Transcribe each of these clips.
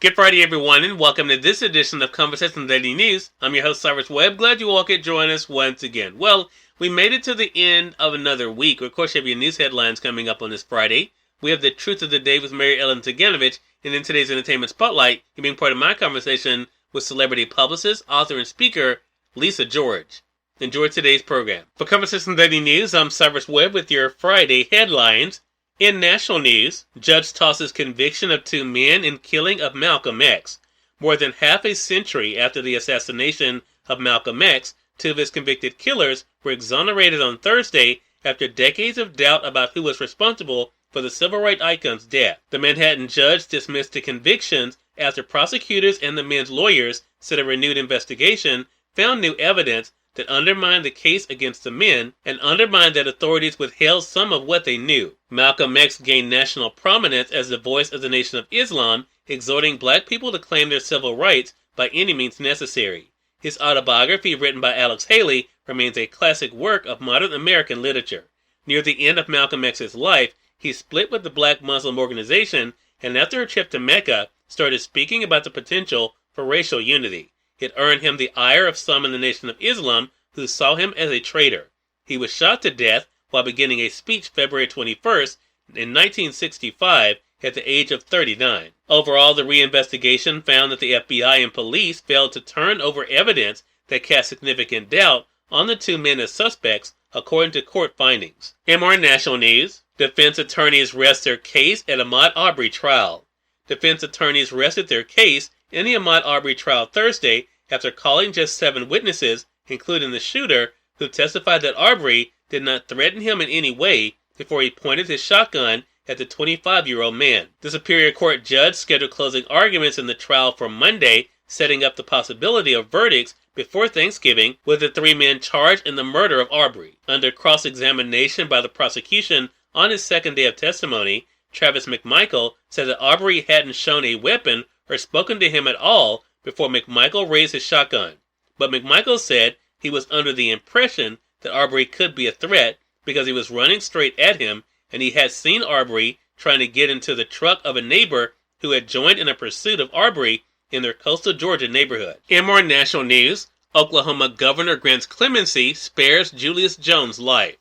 Good Friday, everyone, and welcome to this edition of Conversations Daily News. I'm your host, Cyrus Webb. Glad you all could join us once again. Well, we made it to the end of another week. Of course, you have your news headlines coming up on this Friday. We have the Truth of the Day with Mary Ellen Ciganovich, and in today's Entertainment Spotlight, you're being part of my conversation with celebrity publicist, author, and speaker, Lisa George. Enjoy today's program. For Conversations Daily News, I'm Cyrus Webb with your Friday headlines. In national news, judge tosses conviction of two men in killing of Malcolm X. More than half a century after the assassination of Malcolm X, two of his convicted killers were exonerated on Thursday after decades of doubt about who was responsible for the civil rights icon's death. The Manhattan judge dismissed the convictions after prosecutors and the men's lawyers said a renewed investigation found new evidence that undermined the case against the men and undermined that authorities withheld some of what they knew. Malcolm X gained national prominence as the voice of the Nation of Islam, exhorting black people to claim their civil rights by any means necessary. His autobiography, written by Alex Haley, remains a classic work of modern American literature. Near the end of Malcolm X's life, he split with the Black Muslim organization and after a trip to Mecca, started speaking about the potential for racial unity. It earned him the ire of some in the Nation of Islam who saw him as a traitor. He was shot to death while beginning a speech February 21st in 1965 at the age of 39. Overall, the reinvestigation found that the FBI and police failed to turn over evidence that cast significant doubt on the two men as suspects, according to court findings. In more national news, defense attorneys rest their case at Ahmaud Arbery trial. Defense attorneys rested their case in the Ahmaud Arbery trial Thursday after calling just 7 witnesses, including the shooter, who testified that Arbery did not threaten him in any way before he pointed his shotgun at the 25-year-old man. The Superior Court judge scheduled closing arguments in the trial for Monday, setting up the possibility of verdicts before Thanksgiving with the 3 men charged in the murder of Arbery. Under cross-examination by the prosecution on his second day of testimony, Travis McMichael said that Arbery hadn't shown a weapon or spoken to him at all before McMichael raised his shotgun. But McMichael said he was under the impression that Arbery could be a threat because he was running straight at him and he had seen Arbery trying to get into the truck of a neighbor who had joined in a pursuit of Arbery in their coastal Georgia neighborhood. In more national news, Oklahoma governor grants clemency, spares Julius Jones' life.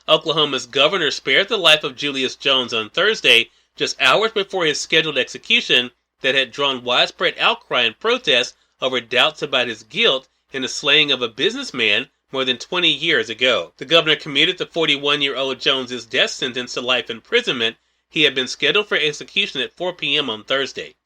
Oklahoma's governor spared the life of Julius Jones on Thursday, just hours before his scheduled execution that had drawn widespread outcry and protest over doubts about his guilt in the slaying of a businessman more than 20 years ago. The governor commuted the 41-year-old Jones's death sentence to life imprisonment. He had been scheduled for execution at 4 p.m. on Thursday.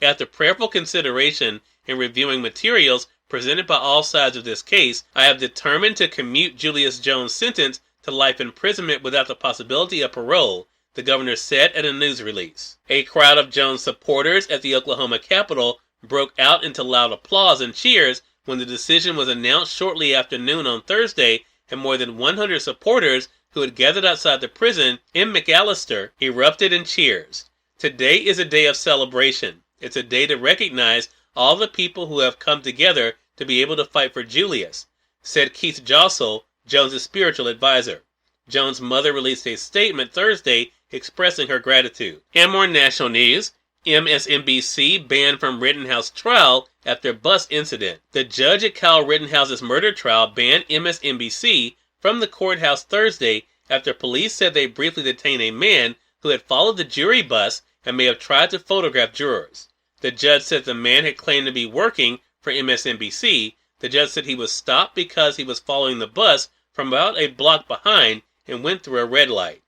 After prayerful consideration and reviewing materials presented by all sides of this case, I have determined to commute Julius Jones' sentence to life imprisonment without the possibility of parole, the governor said at a news release. A crowd of Jones supporters at the Oklahoma Capitol broke out into loud applause and cheers when the decision was announced shortly after noon on Thursday, and more than 100 supporters who had gathered outside the prison in McAllister erupted in cheers. Today is a day of celebration. It's a day to recognize all the people who have come together to be able to fight for Julius, said Keith Jossel, Jones' spiritual advisor. Jones' mother released a statement Thursday expressing her gratitude. In more national news, MSNBC banned from Rittenhouse trial after bus incident. The judge at Kyle Rittenhouse's murder trial banned MSNBC from the courthouse Thursday after police said they briefly detained a man who had followed the jury bus and may have tried to photograph jurors. The judge said the man had claimed to be working for MSNBC. The judge said he was stopped because he was following the bus from about a block behind and went through a red light.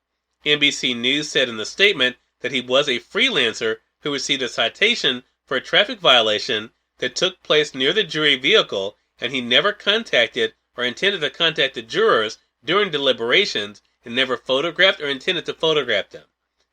NBC News said in the statement that he was a freelancer who received a citation for a traffic violation that took place near the jury vehicle, and he never contacted or intended to contact the jurors during deliberations and never photographed or intended to photograph them.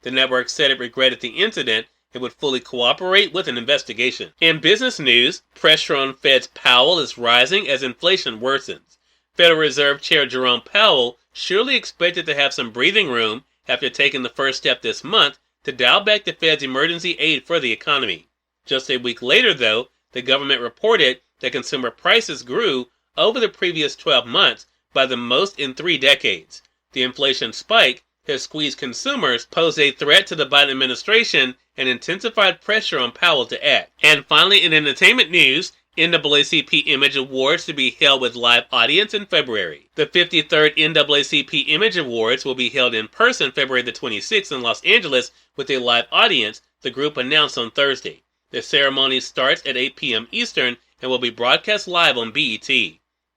The network said it regretted the incident and would fully cooperate with an investigation. In business news, pressure on Fed's Powell is rising as inflation worsens. Federal Reserve Chair Jerome Powell surely expected to have some breathing room after taking the first step this month to dial back the Fed's emergency aid for the economy. Just a week later, though, the government reported that consumer prices grew over the previous 12 months by the most in 3 decades. The inflation spike has squeezed consumers, posed a threat to the Biden administration, and intensified pressure on Powell to act. And finally, in entertainment news, NAACP Image Awards to be held with live audience in February. The 53rd NAACP Image Awards will be held in person February the 26th in Los Angeles with a live audience, the group announced on Thursday. The ceremony starts at 8 p.m. Eastern and will be broadcast live on BET.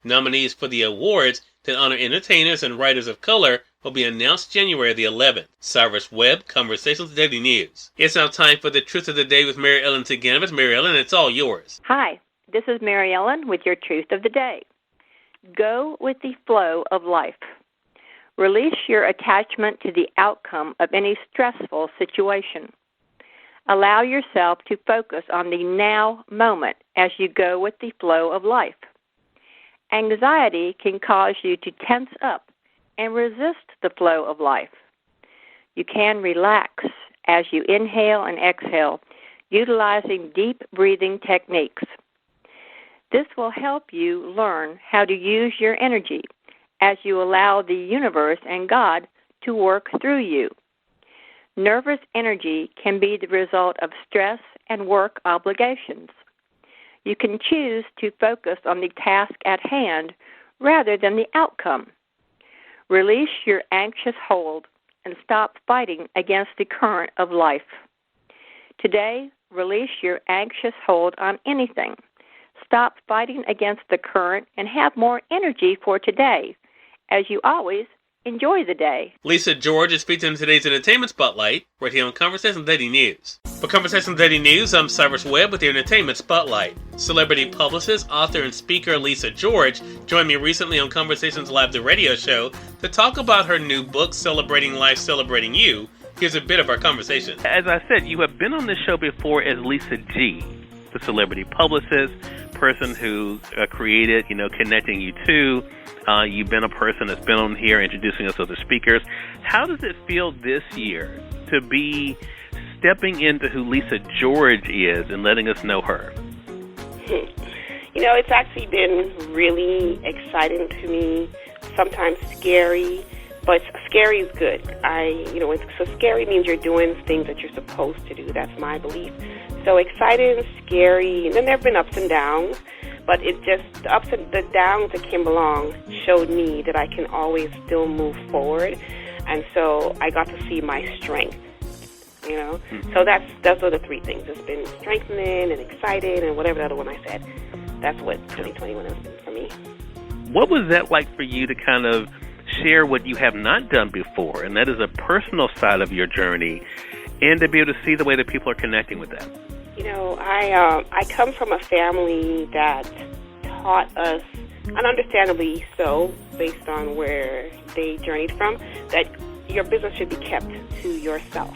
Nominees for the awards that honor entertainers and writers of color will be announced January the 11th. Cyrus Webb, Conversations Daily News. It's now time for the Truth of the Day with Mary Ellen Ciganovich. Mary Ellen, it's all yours. Hi, this is Mary Ellen with your Truth of the Day. Go with the flow of life. Release your attachment to the outcome of any stressful situation. Allow yourself to focus on the now moment as you go with the flow of life. Anxiety can cause you to tense up and resist the flow of life. You can relax as you inhale and exhale, utilizing deep breathing techniques. This will help you learn how to use your energy as you allow the universe and God to work through you. Nervous energy can be the result of stress and work obligations. You can choose to focus on the task at hand rather than the outcome. Release your anxious hold and stop fighting against the current of life. Today, release your anxious hold on anything. Stop fighting against the current and have more energy for today. As you always, enjoy the day. Lisa George is featured in today's Entertainment Spotlight, right here on Conversations Daily News. For Conversations Daily News, I'm Cyrus Webb with the Entertainment Spotlight. Celebrity publicist, author, and speaker Lisa George joined me recently on Conversations Live, the radio show, to talk about her new book, Celebrating Life, Celebrating You. Here's a bit of our conversation. As I said, you have been on this show before as Lisa G, the celebrity publicist, person who created, Connecting You To. You've been a person that's been on here introducing us to other speakers. How does it feel this year to be stepping into who Lisa George is and letting us know her? It's actually been really exciting to me, sometimes scary, but scary is good. So scary means you're doing things that you're supposed to do. That's my belief. So exciting, scary, and then there have been ups and downs. But the downs that came along showed me that I can always still move forward. And so I got to see my strength, So those are the three things. It's been strengthening and exciting and whatever the other one I said. That's what 2021 has been for me. What was that like for you to kind of share what you have not done before, and that is a personal side of your journey, and to be able to see the way that people are connecting with that? I come from a family that taught us, and understandably so, based on where they journeyed from, that your business should be kept to yourself,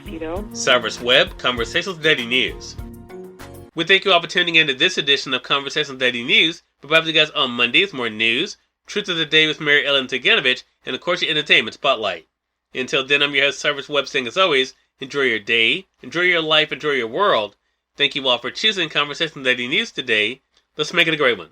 Cyrus Webb, Conversations Daily News. We thank you all for tuning in to this edition of Conversations Daily News. We'll be back with you guys on Mondays, more news, Truth of the Day with Mary Ellen Ciganovich, and of course your Entertainment Spotlight. Until then, I'm your host, Cyrus Webb, saying as always, enjoy your day, enjoy your life, enjoy your world. Thank you all for choosing Conversations Daily News today. Let's make it a great one.